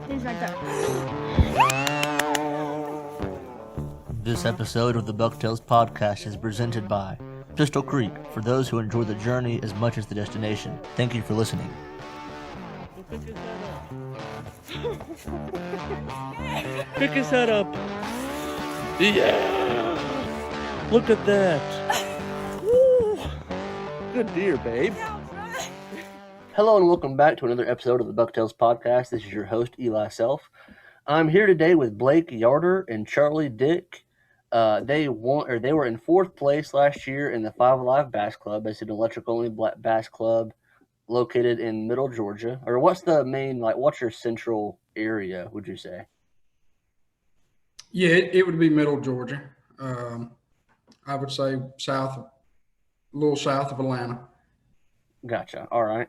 He's right there. This episode of the Bucktails podcast is presented by Pistol Creek, for those who enjoy the journey as much as the destination. Thank you for listening. Pick his head up. Yeah! Look at that. Woo! Good deer, babe. Hello and welcome back to another episode of the Bucktails podcast. This is your host, Eli Self. I'm here today with Blake Yarter and Charlie Dick. They were in fourth place last year in the Five Alive Bass Club. It's an electric-only bass club located in Middle Georgia. Or what's your central area, would you say? Yeah, it would be Middle Georgia. I would say a little south of Atlanta. Gotcha. All right.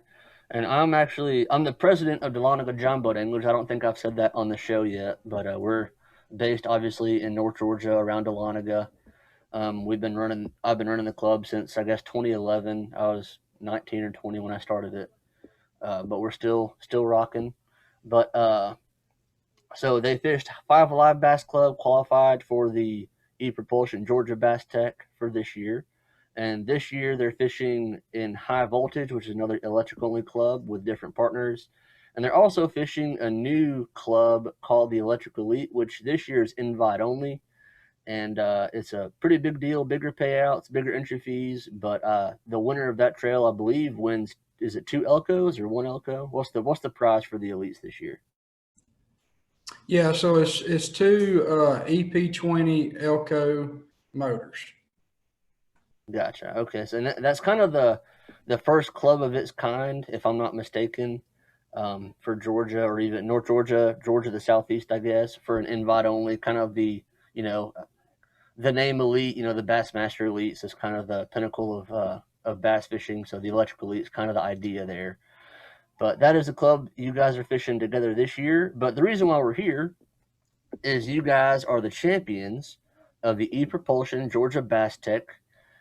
And I'm the president of Dahlonega John Boat Anglers. I don't think I've said that on the show yet, but we're based obviously in North Georgia around Dahlonega. I've been running the club since, I guess, 2011. I was 19 or 20 when I started it. But we're still rocking. But so they fished Five Alive Bass Club, qualified for the ePropulsion Georgia Bass TEC for this year. And this year they're fishing in High Voltage, which is another electric-only club with different partners. And they're also fishing a new club called the Electric Elite, which this year is invite only. And it's a pretty big deal, bigger payouts, bigger entry fees. But the winner of that trail, I believe, wins. Is it 2 Elcos or 1 Elco? What's the prize for the elites this year? Yeah, so it's two EP20 Elco motors. Gotcha. Okay, so that's kind of the first club of its kind, if I'm not mistaken, for Georgia or even North Georgia, the Southeast, I guess, for an invite only, kind of the name elite, the Bassmaster Elites is kind of the pinnacle of bass fishing. So the Electric Elite is kind of the idea there. But that is the club you guys are fishing together this year. But the reason why we're here is you guys are the champions of the ePropulsion Georgia Bass TEC,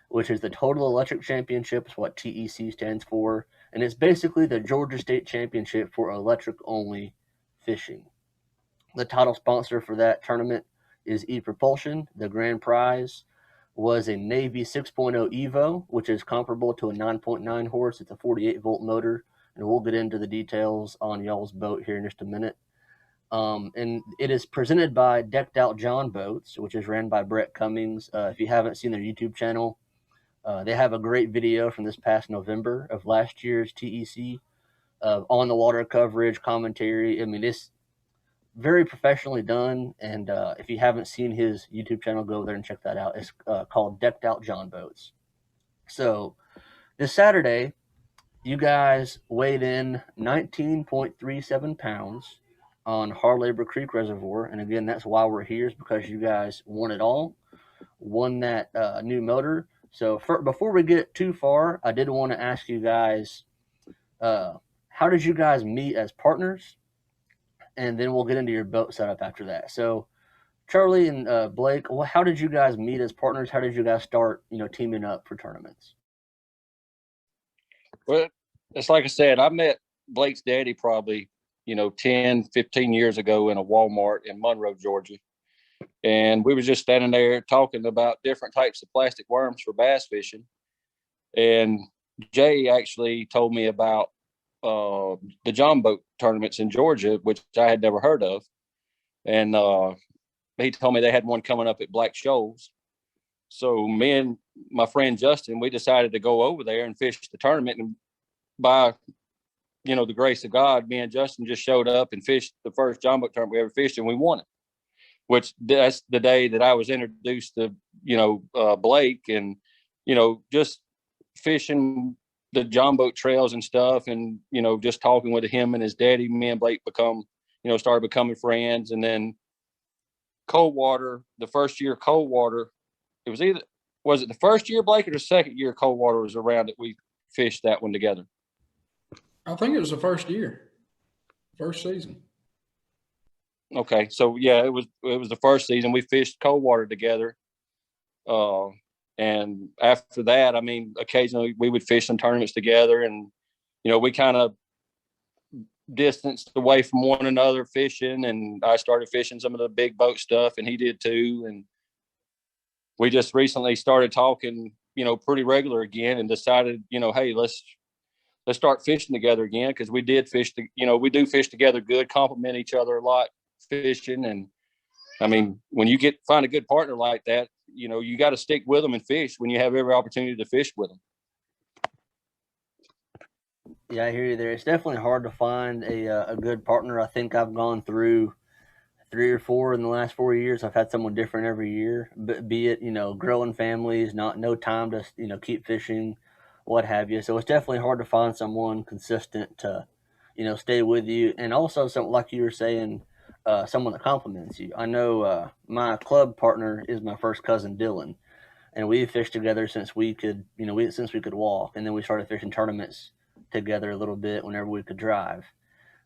which is the Total Electric Championship, is what TEC stands for. And it's basically the Georgia State Championship for electric-only fishing. The title sponsor for that tournament is ePropulsion. The grand prize was a Navy 6.0 Evo, which is comparable to a 9.9 horse. It's a 48-volt motor, and we'll get into the details on y'all's boat here in just a minute. And it is presented by Decked Out John Boats, which is ran by Brett Cummings. If you haven't seen their YouTube channel, they have a great video from this past November of last year's TEC, on the water coverage, commentary. I mean, it's very professionally done. And if you haven't seen his YouTube channel, go there and check that out. It's called Decked Out John Boats. So this Saturday, you guys weighed in 19.37 pounds on Hard Labor Creek Reservoir. And again, that's why we're here, is because you guys won it all, won that new motor. So before we get too far, I did want to ask you guys, how did you guys meet as partners? And then we'll get into your boat setup after that. So Charlie and Blake, how did you guys meet as partners? How did you guys start, teaming up for tournaments? Well, it's like I said, I met Blake's daddy probably, 10, 15 years ago in a Walmart in Monroe, Georgia. And we were just standing there talking about different types of plastic worms for bass fishing. And Jay actually told me about the John boat tournaments in Georgia, which I had never heard of. And he told me they had one coming up at Black Shoals. So me and my friend Justin, we decided to go over there and fish the tournament. And by, the grace of God, me and Justin just showed up and fished the first John boat tournament we ever fished, and we won it. Which that's the day that I was introduced to, Blake, and, just fishing the John boat trails and stuff, and, just talking with him and his daddy. Me and Blake started becoming friends. And then Coldwater, the first year Coldwater, was it the first year, Blake, or the second year Coldwater was around that we fished that one together? I think it was the first season. Okay, so yeah, it was the first season we fished Coldwater together, and after that, I mean, occasionally we would fish some tournaments together, and we kind of distanced away from one another fishing, and I started fishing some of the big boat stuff, and he did too. And we just recently started talking, pretty regular again, and decided, hey, let's start fishing together again, because we did fish, we do fish together good, complement each other a lot fishing. And I mean, when you find a good partner like that, you got to stick with them and fish when you have every opportunity to fish with them. Yeah, I hear you there. It's definitely hard to find a good partner. I think I've gone through 3 or 4 in the last 4 years. I've had someone different every year, but be it, growing families, no time to, keep fishing, what have you. So it's definitely hard to find someone consistent to, stay with you. And also, something like you were saying, someone that compliments you. I know my club partner is my first cousin, Dylan, and we fished together since we could, since we could walk. And then we started fishing tournaments together a little bit whenever we could drive.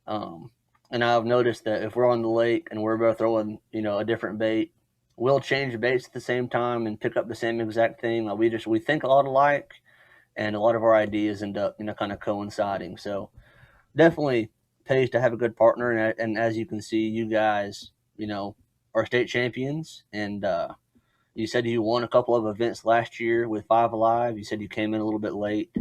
Um, and I've noticed that if we're on the lake and we're both throwing, a different bait, we'll change baits at the same time and pick up the same exact thing. Like we think a lot alike, and a lot of our ideas end up, kind of coinciding. So definitely pays to have a good partner. And as you can see, you guys, are state champions. And you said you won a couple of events last year with Five Alive. You said you came in a little bit late,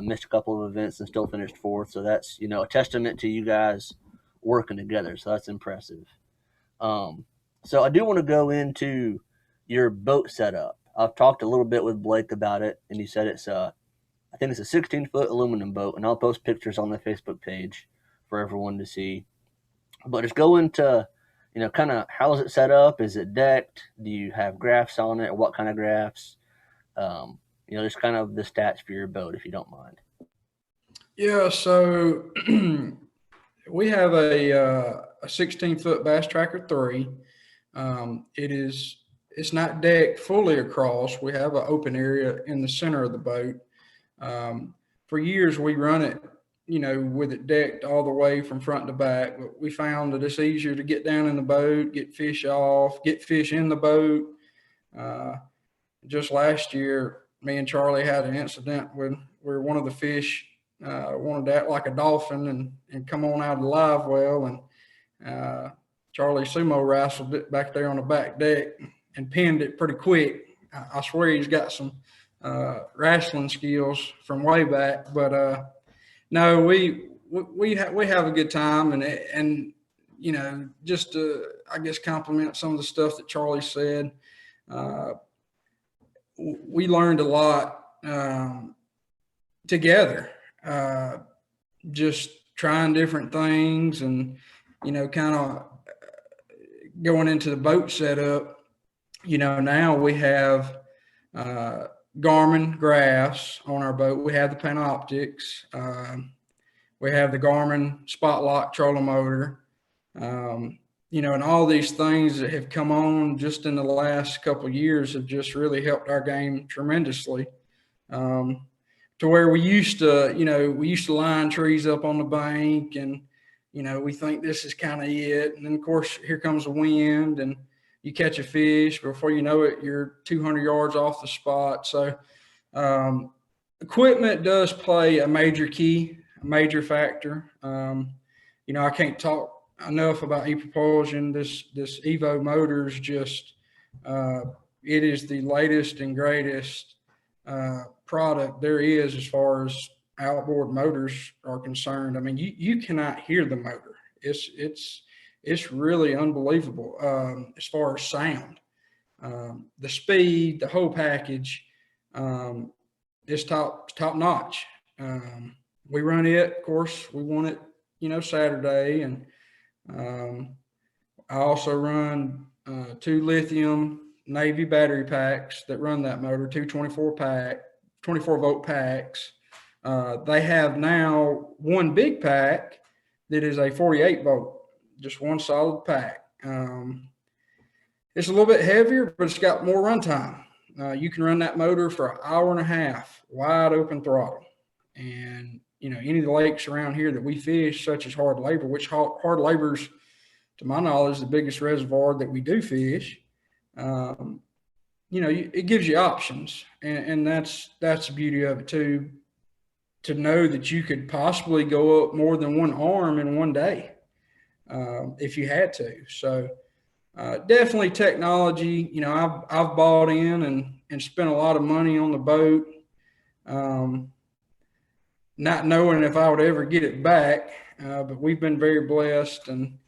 missed a couple of events and still finished 4th. So that's, a testament to you guys working together. So that's impressive. So I do want to go into your boat setup. I've talked a little bit with Blake about it, and he said I think it's a 16-foot aluminum boat, and I'll post pictures on the Facebook page for everyone to see. But just go into, kind of how is it set up? Is it decked? Do you have graphs on it, or what kind of graphs? Just kind of the stats for your boat, if you don't mind. Yeah, so we have a 16-foot Bass Tracker 3. It's not decked fully across. We have an open area in the center of the boat. For years, we run it, with it decked all the way from front to back. But we found that it's easier to get down in the boat, get fish off, get fish in the boat. Just last year, me and Charlie had an incident where one of the fish wanted to act like a dolphin and come on out of the live well. And Charlie sumo wrestled it back there on the back deck and pinned it pretty quick. I swear he's got some wrestling skills from way back, but no, we have a good time, and just to, I guess, compliment some of the stuff that Charlie said. We learned a lot together, just trying different things, and kind of going into the boat setup. Now we have Garmin graphs on our boat. We have the Panoptics. We have the Garmin Spotlock trolling motor. And all these things that have come on just in the last couple of years have just really helped our game tremendously. To where we used to line trees up on the bank, and we think this is kind of it. And then of course here comes the wind, and you catch a fish. Before you know it, you're 200 yards off the spot. So equipment does play a major factor. I can't talk enough about ePropulsion. This Evo motor is just, it is the latest and greatest product there is as far as outboard motors are concerned. I mean, you cannot hear the motor. It's really unbelievable as far as sound. The speed, the whole package is top notch. We run it, of course, we won it, Saturday. And I also run 2 lithium Navy battery packs that run that motor, 2 24 volt packs. They have now one big pack that is a 48 volt. Just one solid pack. It's a little bit heavier, but it's got more runtime. You can run that motor for an hour and a half, wide open throttle. And, any of the lakes around here that we fish, such as Hard Labor, which Hard Labor's, to my knowledge, the biggest reservoir that we do fish. It gives you options. And that's the beauty of it too. to know that you could possibly go up more than one arm in one day if you had to. So definitely technology. You know, I've bought in and spent a lot of money on the boat, not knowing if I would ever get it back. But we've been very blessed, and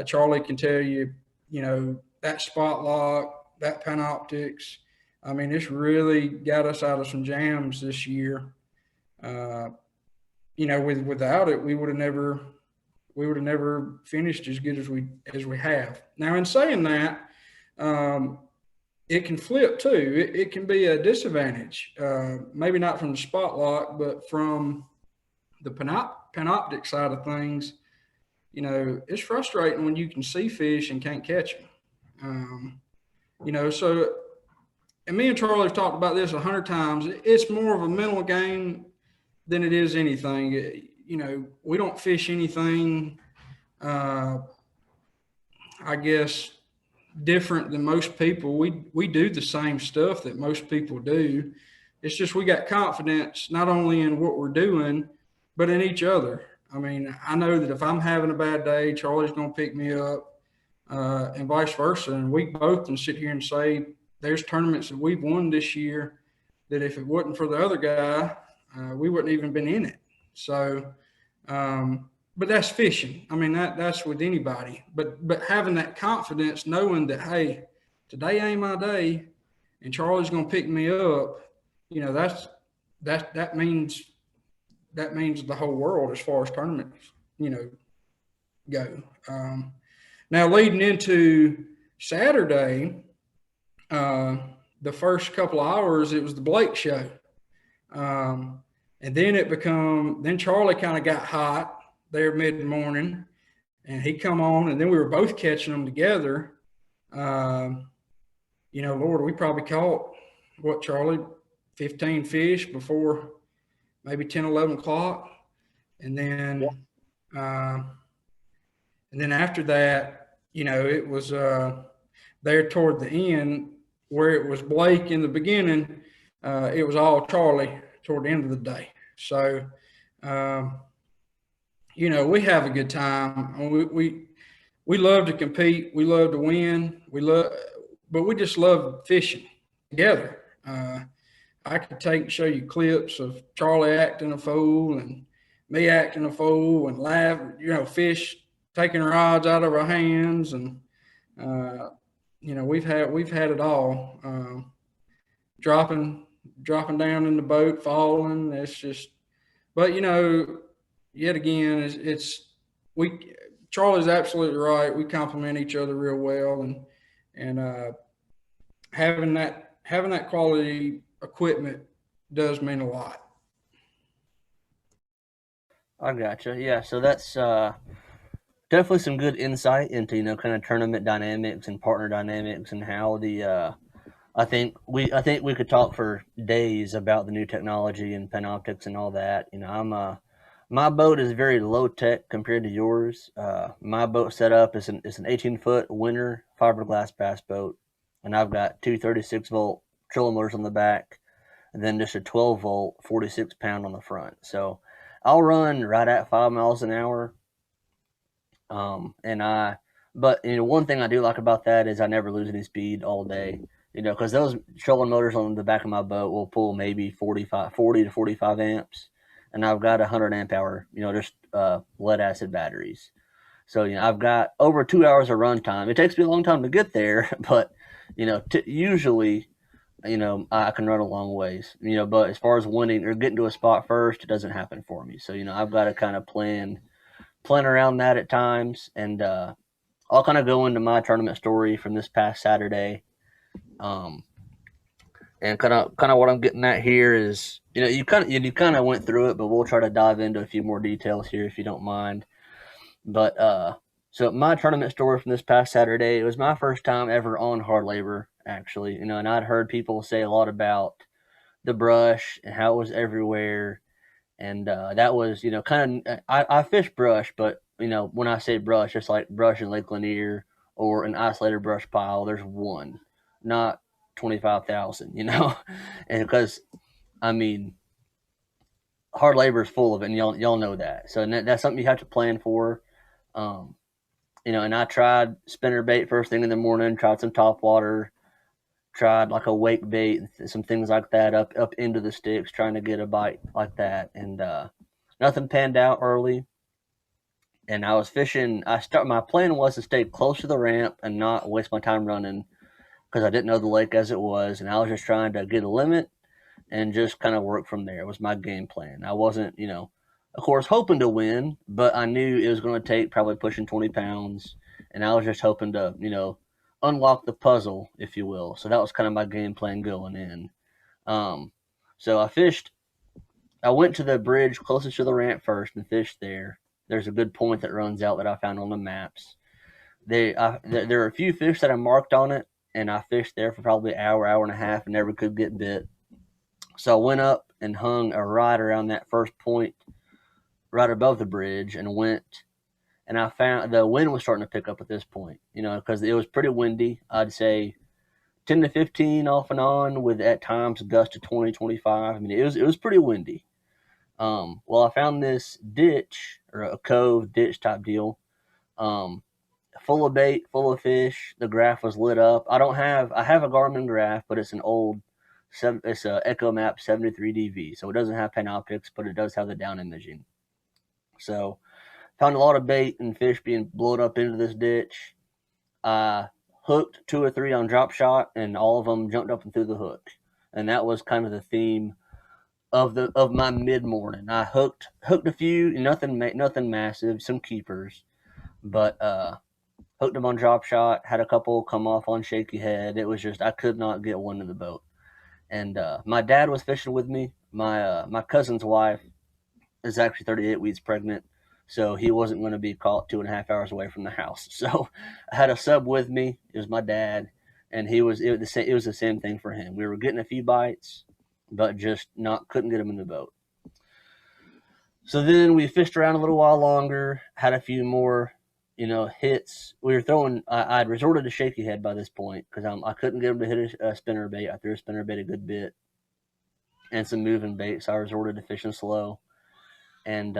Charlie can tell you, you know, that spot lock, that Panoptics. I mean, it's really got us out of some jams this year. You know, without it, we would have never finished as good as we have. Now, in saying that, it can flip too. It can be a disadvantage. Maybe not from the spot lock, but from the panoptic side of things. You know, it's frustrating when you can see fish and can't catch them. You know, so, and me and Charlie have talked about this 100 times. It's more of a mental game than it is anything. You know, we don't fish anything, I guess, different than most people. We do the same stuff that most people do. It's just we got confidence not only in what we're doing, but in each other. I mean, I know that if I'm having a bad day, Charlie's going to pick me up, and vice versa. And we both can sit here and say, there's tournaments that we've won this year that if it wasn't for the other guy, we wouldn't even been in it. So, but that's fishing. I mean, that's with anybody. But having that confidence, knowing that, hey, today ain't my day, and Charlie's going to pick me up. You know, that means the whole world as far as tournaments, you know, go. Now leading into Saturday, the first couple of hours, it was the Blake show. And then Charlie kind of got hot there mid-morning, and he come on, and then we were both catching them together. You know, Lord, we probably caught, what, Charlie, 15 fish before maybe 10, 11 o'clock. And then, after that, you know, it was there toward the end where it was Blake in the beginning. It was all Charlie toward the end of the day. So, you know, we have a good time. We love to compete. We love to win. But we just love fishing together. I could show you clips of Charlie acting a fool and me acting a fool and laugh, you know, fish taking rods out of our hands. And, you know, we've had it all. Dropping down in the boat, falling. It's just, but, you know, yet again, Charlie's absolutely right. We complement each other real well, and having that quality equipment does mean a lot. I gotcha. Yeah, so that's definitely some good insight into, you know, kind of tournament dynamics and partner dynamics and how the I think we could talk for days about the new technology and panoptics and all that. You know, my boat is very low tech compared to yours. My boat setup is an 18-foot winter fiberglass bass boat, and I've got two 36-volt trolling motors on the back, and then just a 12-volt 46-pound on the front. So I'll run right at 5 miles an hour. But you know, one thing I do like about that is I never lose any speed all day. You know, because those trolling motors on the back of my boat will pull maybe 40 to 45 amps, and I've got 100 amp hour, you know, just lead acid batteries. So, you know, I've got over 2 hours of run time. It takes me a long time to get there, but, you know, usually, you know, I can run a long ways, you know, but as far as winning or getting to a spot first, it doesn't happen for me. So, you know, I've got to kind of plan around that at times, and I'll kind of go into my tournament story from this past Saturday. And kind of what I'm getting at here is, you know, you kind of went through it, but we'll try to dive into a few more details here if you don't mind. But so my tournament story from this past Saturday, it was my first time ever on hard labor, actually. You know, and I'd heard people say a lot about the brush and how it was everywhere, and that was, you know, kind of I fish brush, but you know, when I say brush, it's like brush in Lake Lanier or an isolated brush pile. There's one, not 25,000, you know, and because, I mean, hard labor is full of it, and y'all know that. So that's something you have to plan for. And I tried spinner bait first thing in the morning, tried some top water, tried like a wake bait, some things like that up into the sticks, trying to get a bite like that, and nothing panned out early. And I was fishing. My plan was to stay close to the ramp and not waste my time running because I didn't know the lake as it was, and I was just trying to get a limit and just kind of work from there. It was my game plan. I wasn't, of course, hoping to win, but I knew it was going to take probably pushing 20 pounds, and I was just hoping to, unlock the puzzle, if you will. So that was kind of my game plan going in. So I fished. I went to the bridge closest to the ramp first and fished there. There's a good point that runs out that I found on the maps. There are a few fish that I marked on it, and I fished there for probably an hour and a half, and never could get bit. So I went up and hung right around that first point, right above the bridge, and went. And I found the wind was starting to pick up at this point, because it was pretty windy. I'd say 10 to 15 off and on, with at times gusts to 20, 25. I mean, it was pretty windy. Well, I found this ditch or a cove ditch type deal, full of bait, full of fish. The graph was lit up. I have a Garmin graph, but it's it's a Echo Map 73 DV, so it doesn't have Panoptics, but it does have the down imaging. So found a lot of bait and fish being blown up into this ditch. I hooked 2 or 3 on drop shot, and all of them jumped up and threw the hook. And that was kind of the theme of my mid morning. I hooked a few, nothing massive, some keepers, but hooked them on drop shot. Had a couple come off on shaky head. It was just I could not get one in the boat. And my dad was fishing with me. My cousin's wife is actually 38 weeks pregnant, so he wasn't going to be caught 2.5 hours away from the house. So I had a sub with me. It was my dad, and it was the same thing for him. We were getting a few bites, but just couldn't get them in the boat. So then we fished around a little while longer, had a few more, hits. We were throwing. I'd resorted to shaky head by this point because I couldn't get him to hit a spinner bait. I threw a spinner bait a good bit, and some moving bait. So I resorted to fishing slow, and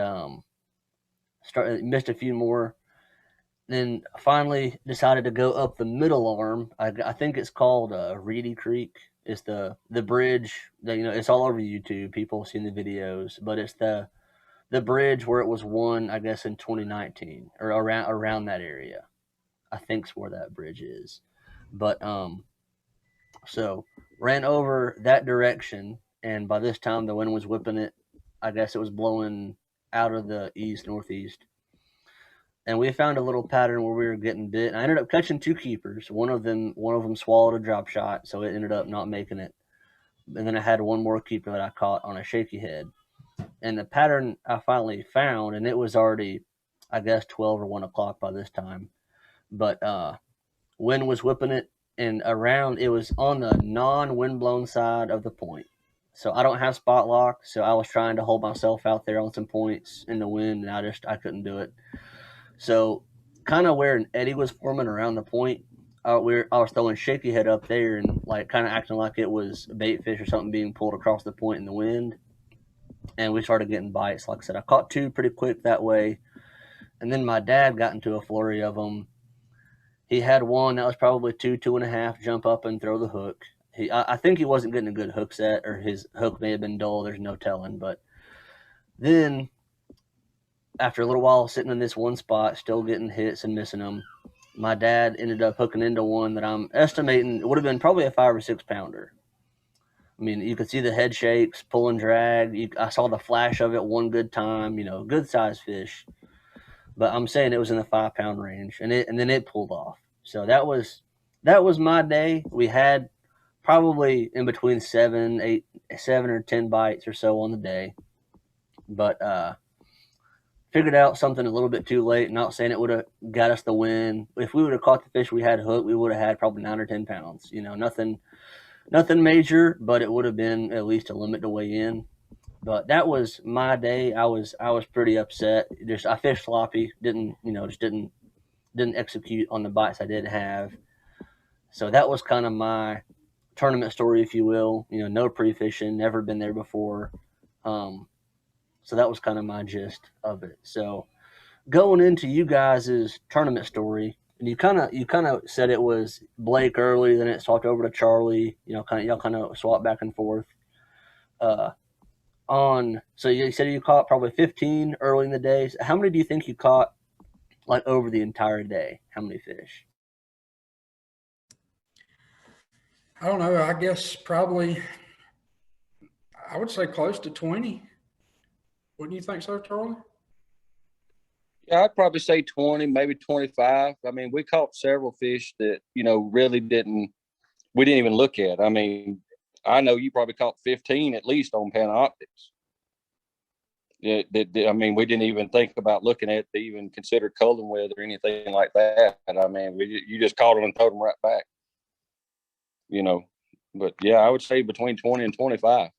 missed a few more. Then finally decided to go up the middle arm. I think it's called Reedy Creek. It's the bridge that it's all over YouTube. People have seen the videos, but it's the bridge where it was won, I guess, in 2019 or around that area. I think's where that bridge is. But so ran over that direction, and by this time the wind was whipping it. I guess it was blowing out of the northeast. And we found a little pattern where we were getting bit. I ended up catching 2 keepers. One of them swallowed a drop shot, so it ended up not making it. And then I had one more keeper that I caught on a shaky head. And the pattern I finally found, and it was already, I guess, 12 or 1 o'clock by this time. But wind was whipping it, and it was on the non-wind blown side of the point. So I don't have spot lock, so I was trying to hold myself out there on some points in the wind, and I couldn't do it. So kind of where an eddy was forming around the point, I was throwing shaky head up there and like kind of acting like it was a bait fish or something being pulled across the point in the wind. And we started getting bites. Like I said, I caught 2 pretty quick that way. And then my dad got into a flurry of them. He had one that was probably 2.5 jump up and throw the hook. I think he wasn't getting a good hook set, or his hook may have been dull. There's no telling. But then after a little while sitting in this one spot, still getting hits and missing them, my dad ended up hooking into one that I'm estimating would have been probably a 5 or 6 pounder. I mean, you could see the head shakes, pull and drag. I saw the flash of it one good time, good size fish. But I'm saying it was in the 5 pound range, and then it pulled off. So that was my day. We had probably in between 7 or 10 bites or so on the day, but figured out something a little bit too late. Not saying it would have got us the win. If we would have caught the fish we had hooked, we would have had probably 9 or 10 pounds. Nothing major, but it would have been at least a limit to weigh in. But that was my day. I was pretty upset. I fished sloppy. Didn't execute on the bites I did have. So that was kind of my tournament story, if you will. No pre-fishing, never been there before. So that was kind of my gist of it. So going into you guys' tournament story, and you kind of said it was Blake early, then it swapped over to Charlie. Y'all kind of swap back and forth. So you said you caught probably 15 early in the day. So how many do you think you caught like over the entire day? How many fish? I don't know. I guess probably, I would say close to 20. Wouldn't you think so, Charlie? Yeah, I'd probably say 20, maybe 25. I mean, we caught several fish that, really we didn't even look at. I mean, I know you probably caught 15 at least on Panoptics. Yeah, I mean, we didn't even think about looking at to even consider culling with or anything like that. I mean, you just caught them and throw them right back, But yeah, I would say between 20 and 25.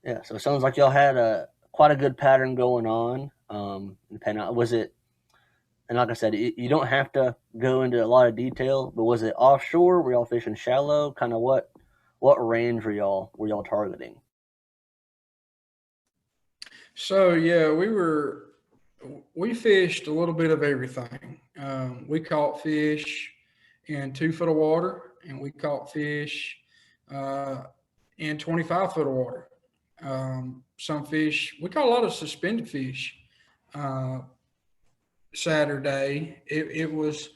Yeah, so it sounds like y'all had quite a good pattern going on. Was it? And like I said, you don't have to go into a lot of detail, but was it offshore? Were y'all fishing shallow? Kind of what range were y'all targeting? So yeah, we fished a little bit of everything. We caught fish in 2 foot of water, and we caught fish in 25 foot of water. Some fish, we caught a lot of suspended fish. Saturday, it was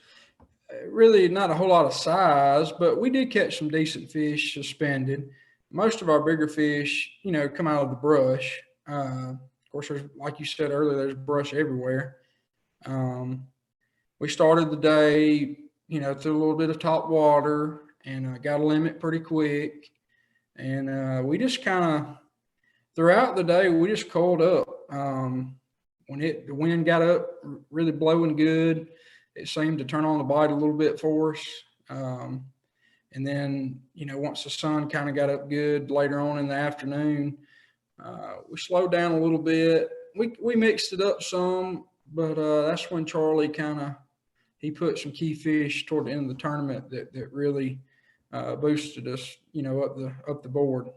really not a whole lot of size, but we did catch some decent fish suspended. Most of our bigger fish, come out of the brush. Of course, there's, like you said earlier, there's brush everywhere. We started the day, through a little bit of top water, and got a limit pretty quick. And we just kind of, throughout the day, we just coiled up. When the wind got up really blowing good, it seemed to turn on the bite a little bit for us. And then, once the sun kind of got up good later on in the afternoon, we slowed down a little bit. We mixed it up some, but that's when Charlie he put some key fish toward the end of the tournament that really boosted us, up the board.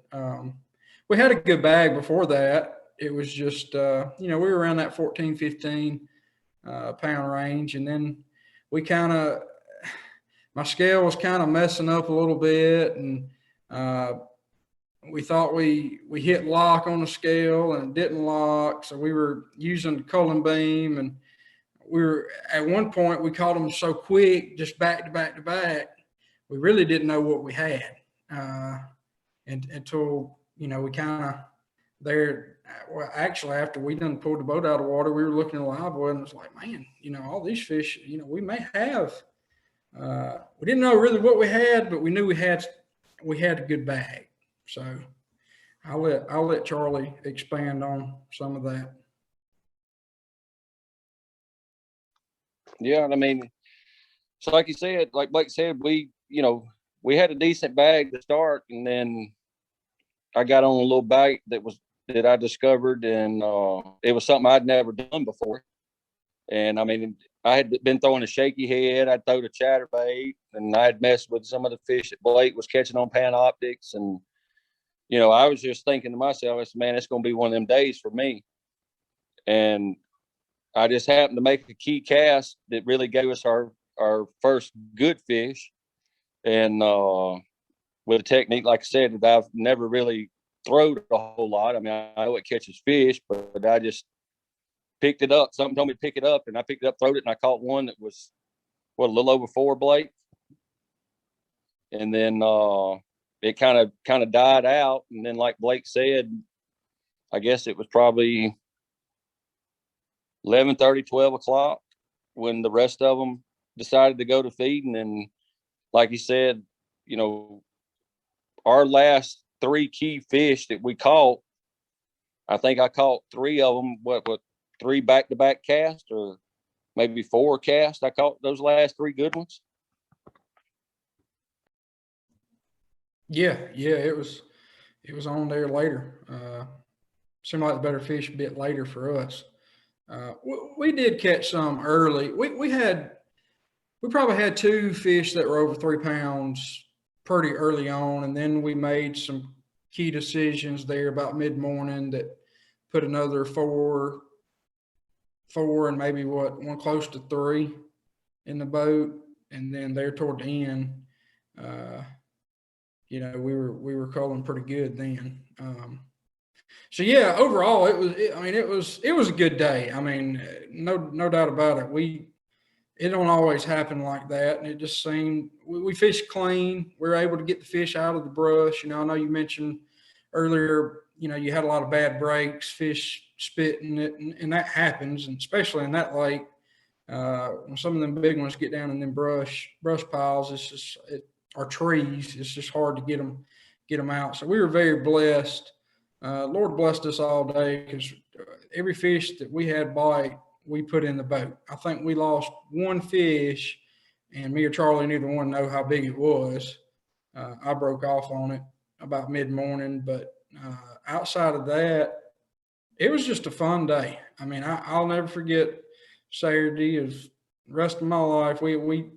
We had a good bag before that. It was just, we were around that 14, 15 pound range. And then my scale was kind of messing up a little bit. And we thought we hit lock on the scale and it didn't lock. So we were using the culling beam, and at one point we caught them so quick, just back to back to back. We really didn't know what we had. Until, we kind of well, actually, after we done pulled the boat out of water, we were looking at live well, and it was like, man, all these fish, we may have, we didn't know really what we had, but we knew we had a good bag. So I'll let Charlie expand on some of that. Yeah, I mean, so like you said, like Blake said, we had a decent bag to start, and then I got on a little bite that I discovered, and it was something I'd never done before. And I mean, I had been throwing a shaky head. I'd throw the chatterbait, and I had messed with some of the fish that Blake was catching on Panoptics. And, I was just thinking to myself, I said, man, it's going to be one of them days for me. And I just happened to make a key cast that really gave us our first good fish. And with a technique, like I said, that I've never really thrown a whole lot. I mean, I know it catches fish, but I just picked it up. Something told me to pick it up, and I picked it up, throwed it, and I caught one that was, a little over 4, Blake. And then it kind of died out. And then, like Blake said, I guess it was probably 11:30, 12 o'clock when the rest of them decided to go to feeding. And like he said, our last 3 key fish that we caught, I think I caught 3 of them, 3 back-to-back casts, or maybe 4 casts. I caught those last 3 good ones. Yeah, it was on there later. Seemed like the better fish a bit later for us. We did catch some early. We probably had 2 fish that were over 3 pounds pretty early on, and then we made some key decisions there about mid-morning that put another four and maybe one close to 3 in the boat. And then there toward the end, you know, we were culling pretty good then. So yeah, overall it was a good day. I mean, no doubt about it. It don't always happen like that. And it just seemed we fished clean. We were able to get the fish out of the brush. You know, I know you mentioned earlier, you know, you had a lot of bad breaks, fish spitting it, and that happens, and especially in that lake. When some of them big ones get down in them brush piles, or trees, it's just hard to get them out. So we were very blessed. Lord blessed us all day, because every fish that we had bite, we put in the boat. I think we lost one fish, and me or Charlie, neither one know how big it was. I broke off on it about mid-morning, but outside of that, it was just a fun day. I mean, I'll never forget Saturday of the rest of my life. We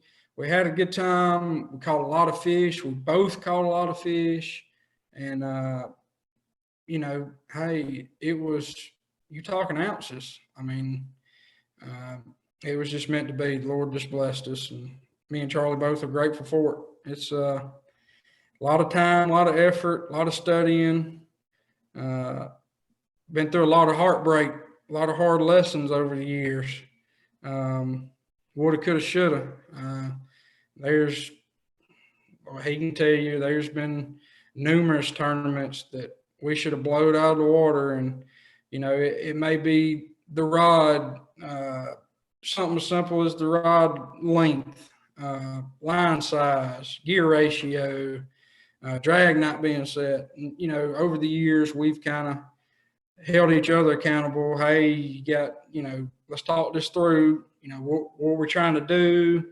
had a good time. We caught a lot of fish. We both caught a lot of fish, and you know, hey, you talking ounces. I mean, it was just meant to be. The Lord just blessed us, and me and Charlie both are grateful for it. It's a lot of time, a lot of effort, a lot of studying. Been through a lot of heartbreak, a lot of hard lessons over the years. Woulda, coulda, shoulda. He can tell you, there's been numerous tournaments that we should have blowed out of the water, and you know, it may be the rod, something as simple as the rod length, line size, gear ratio, drag not being set. And, you know, over the years, we've kind of held each other accountable. Hey, you got, you know, let's talk this through. You know, what we're trying to do,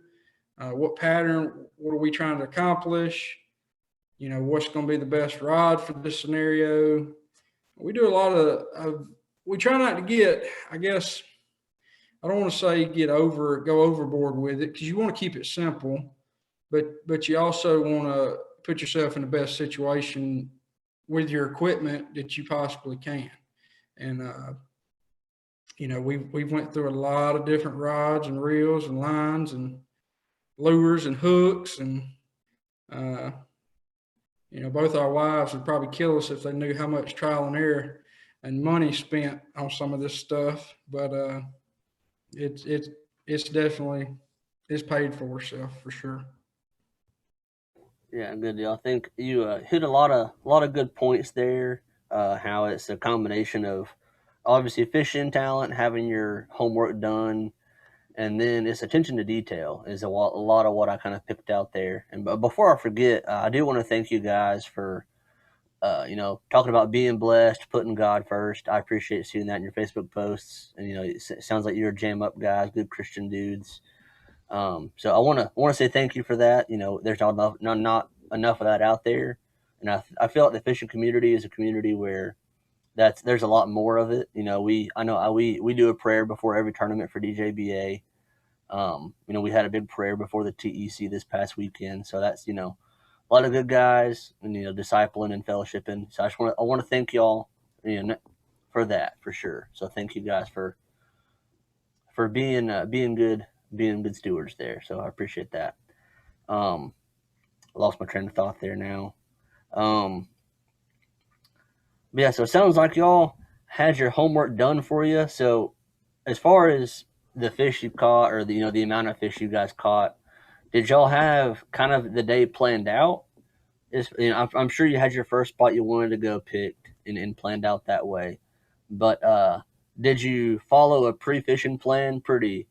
what pattern, what are we trying to accomplish? You know, what's going to be the best rod for this scenario? We do a lot of we try not to get, I guess, I don't want to say go overboard with it, because you want to keep it simple, but you also want to put yourself in the best situation with your equipment that you possibly can. And, you know, we went through a lot of different rods and reels and lines and lures and hooks. And, you know, both our wives would probably kill us if they knew how much trial and error and money spent on some of this stuff. But it's definitely, it's paid for itself for sure. Yeah, good deal. I think you hit a lot of good points there. How it's a combination of obviously fishing talent, having your homework done, and then it's attention to detail is a lot of what I kind of picked out there. And before I forget, I do want to thank you guys for you know, talking about being blessed, putting God first. I appreciate seeing that in your Facebook posts, and you know, it sounds like you're jam up guys, good Christian dudes. So I want to say thank you for that. You know, there's not enough of that out there, and I feel like the fishing community is a community where there's a lot more of it. You know, we do a prayer before every tournament for DJBA. You know, we had a big prayer before the TEC this past weekend, so that's, you know, a lot of good guys, and you know, discipling and fellowshipping. So I want to thank y'all, you know, for that for sure. So thank you guys for being good stewards there. So I appreciate that. I lost my train of thought there now. But yeah, so it sounds like y'all had your homework done for you. So as far as the fish you caught, or the, you know, the amount of fish you guys caught, did y'all have kind of the day planned out? You know, I'm sure you had your first spot you wanted to go picked and planned out that way. But did you follow a pre-fishing plan pretty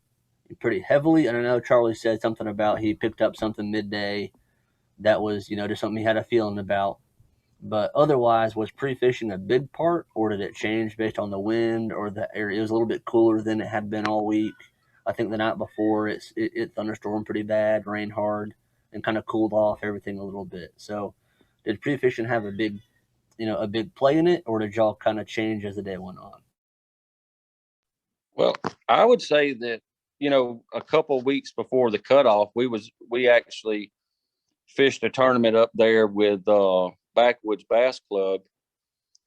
heavily? And I know Charlie said something about he picked up something midday that was, you know, just something he had a feeling about. But otherwise, was pre-fishing a big part, or did it change based on the wind, or it was a little bit cooler than it had been all week? I think the night before it thunderstormed pretty bad, rained hard, and kind of cooled off everything a little bit. So did pre-fishing have a big play in it, or did y'all kind of change as the day went on? Well, I would say that, you know, a couple of weeks before the cutoff, we actually fished a tournament up there with Backwoods Bass Club,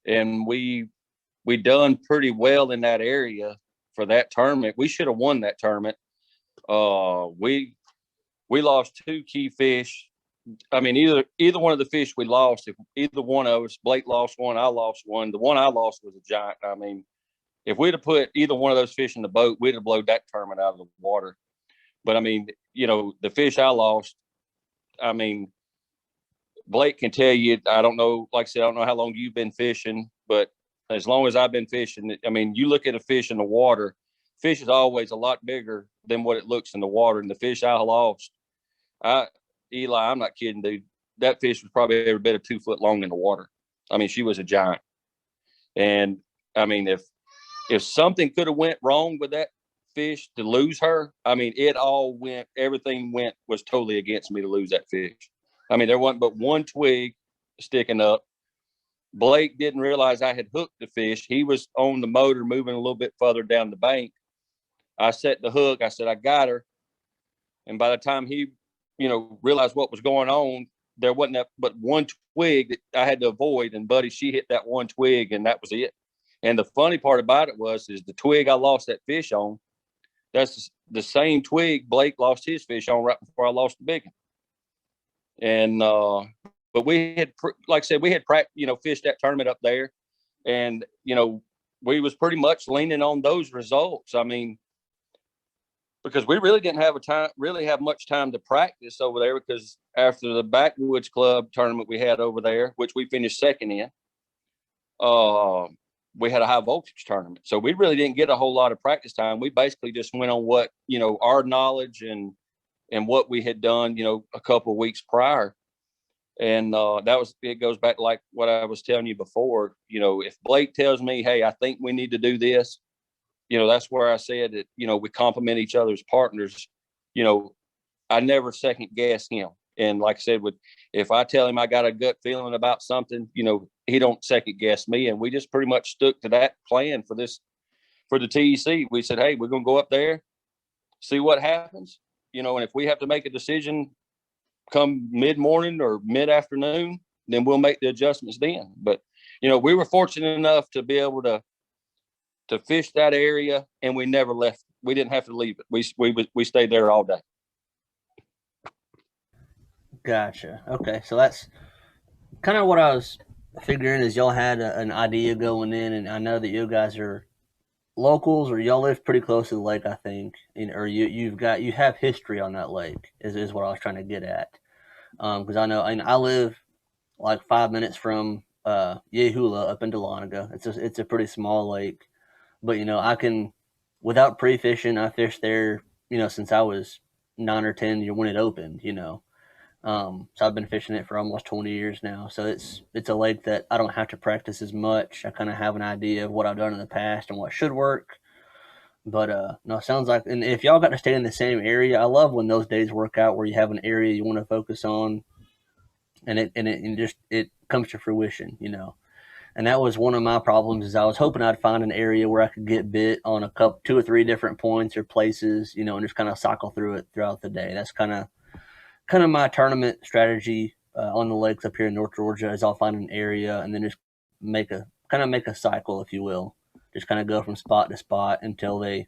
and we we done pretty well in that area for that tournament. We should have won that tournament. We lost 2 key fish. I mean, either one of the fish we lost, if either one of us, Blake lost one, I lost one. The one I lost was a giant. I mean, if we'd have put either one of those fish in the boat, we'd have blown that tournament out of the water. But I mean, you know, the fish I lost, I mean, Blake can tell you, I don't know, like I said, I don't know how long you've been fishing, but as long as I've been fishing, I mean, you look at a fish in the water, fish is always a lot bigger than what it looks in the water. And the fish I lost, Eli, I'm not kidding, dude. That fish was probably every bit of 2 foot long in the water. I mean, she was a giant. And I mean, if something could have went wrong with that fish to lose her, I mean, everything was totally against me to lose that fish. I mean, there wasn't but one twig sticking up. Blake didn't realize I had hooked the fish. He was on the motor moving a little bit further down the bank. I set the hook. I said, I got her. And by the time he, realized what was going on, there wasn't but one twig that I had to avoid. And buddy, she hit that one twig and that was it. And the funny part about it is the twig I lost that fish on, that's the same twig Blake lost his fish on right before I lost the big one. And, but we had, like I said, we had, fished that tournament up there. And, we was pretty much leaning on those results. I mean, because we really didn't have much time to practice over there, because after the Backwoods Club tournament we had over there, which we finished second in, we had a high voltage tournament. So we really didn't get a whole lot of practice time. We basically just went on what, our knowledge and what we had done, a couple of weeks prior. And it goes back to like what I was telling you before. If Blake tells me, hey, I think we need to do this, that's where I said that, we complement each other's partners. I never second guess him. And like I said, if I tell him I got a gut feeling about something, he don't second guess me. And we just pretty much stuck to that plan for the TEC. We said, hey, we're going to go up there, see what happens, and if we have to make a decision come mid-morning or mid-afternoon, then we'll make the adjustments then. But, we were fortunate enough to be able to fish that area, and we never left. We didn't have to leave it. We stayed there all day. Gotcha. Okay, so that's kind of what I was figuring, is y'all had an idea going in, and I know that you guys are locals, or y'all live pretty close to the lake, I think, or you have history on that lake is what I was trying to get at. Because I know, I live like 5 minutes from Yehula up in Dahlonega. It's a pretty small lake, but I can, without pre-fishing, I fished there since I was 9 or 10 when it opened. So I've been fishing it for almost 20 years now. So it's a lake that I don't have to practice as much. I kind of have an idea of what I've done in the past and what should work. But no, it sounds like, and if y'all got to stay in the same area, I love when those days work out where you have an area you want to focus on, and it comes to fruition, And that was one of my problems, is I was hoping I'd find an area where I could get bit on 2 or 3 different points or places, and just kind of cycle through it throughout the day. That's kind of my tournament strategy on the lakes up here in North Georgia, is I'll find an area and then just make a cycle, if you will. Just kind of go from spot to spot until I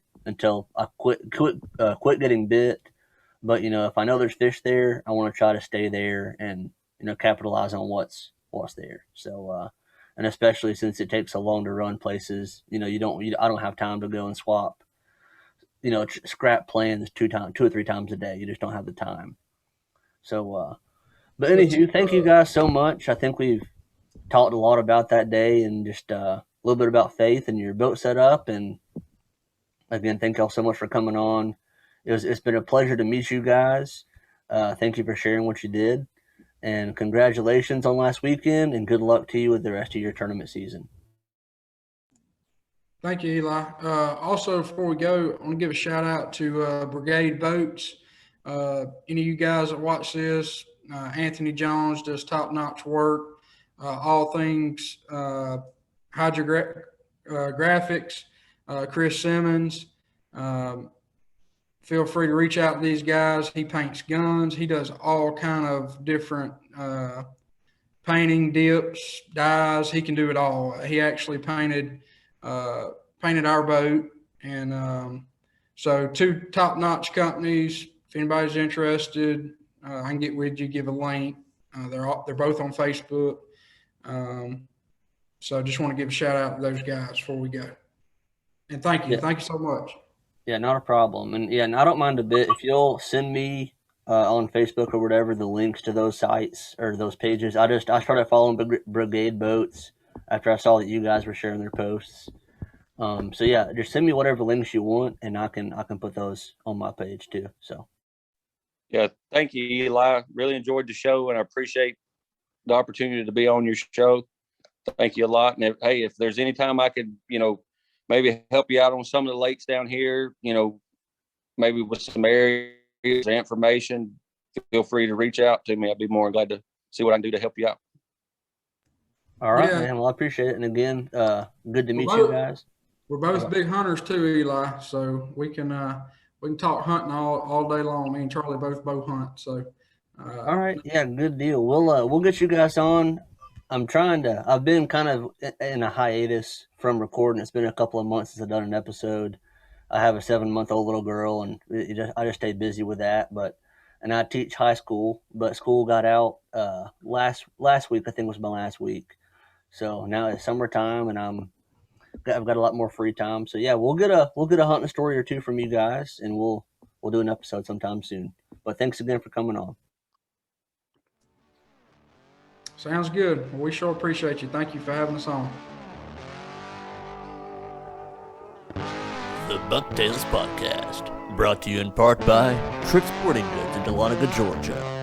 quit getting bit. But if I know there's fish there, I want to try to stay there and capitalize on what's there. So and especially since it takes so long to run places, I don't have time to go and swap, scrap plans 2 or 3 times a day. You just don't have the time. So, but anywho, thank you guys so much. I think we've talked a lot about that day, and just a little bit about Faith and your boat setup. And again, thank y'all so much for coming on. It's been a pleasure to meet you guys. Thank you for sharing what you did, and congratulations on last weekend, and good luck to you with the rest of your tournament season. Thank you, Eli. Also, before we go, I want to give a shout out to Brigade Boats. Any of you guys that watch this, Anthony Jones does top-notch work. All things hydrographics, Chris Simmons. Feel free to reach out to these guys. He paints guns. He does all kind of different painting, dips, dyes. He can do it all. He actually painted painted our boat. And so 2 top-notch companies. If anybody's interested, I can get with you, give a link. They're both on Facebook. So just want to give a shout out to those guys before we go. And thank you. Yeah. Thank you so much. Yeah, not a problem. And I don't mind a bit if you'll send me on Facebook or whatever the links to those sites or those pages. I started following Brigade Boats after I saw that you guys were sharing their posts. So yeah, just send me whatever links you want, and I can put those on my page too. So Yeah, thank you, Eli. Really enjoyed the show, and I appreciate the opportunity to be on your show. Thank you a lot. And if there's any time I could, maybe help you out on some of the lakes down here, maybe with some areas or information, feel free to reach out to me. I'd be more than glad to see what I can do to help you out. all right, Yeah. man. Well, I appreciate it. And again, good to meet you guys. We're both big hunters too, Eli. So we can talk hunting all day long. Me and Charlie both bow hunt. So All right, yeah, good deal. We'll get you guys on. I've been kind of in a hiatus from recording. It's been a couple of months since I've done an episode. I have a 7-month-old little girl, and I just stay busy with that. And I teach high school, but school got out last week. I think was my last week. So now it's summertime, and I've got a lot more free time. So yeah, we'll get a hunting story or two from you guys, and we'll do an episode sometime soon. But thanks again for coming on. sounds good. We sure appreciate you. Thank you for having us on. The Bucktails Podcast, brought to you in part by Trick Sporting Goods in Dahlonega, Georgia.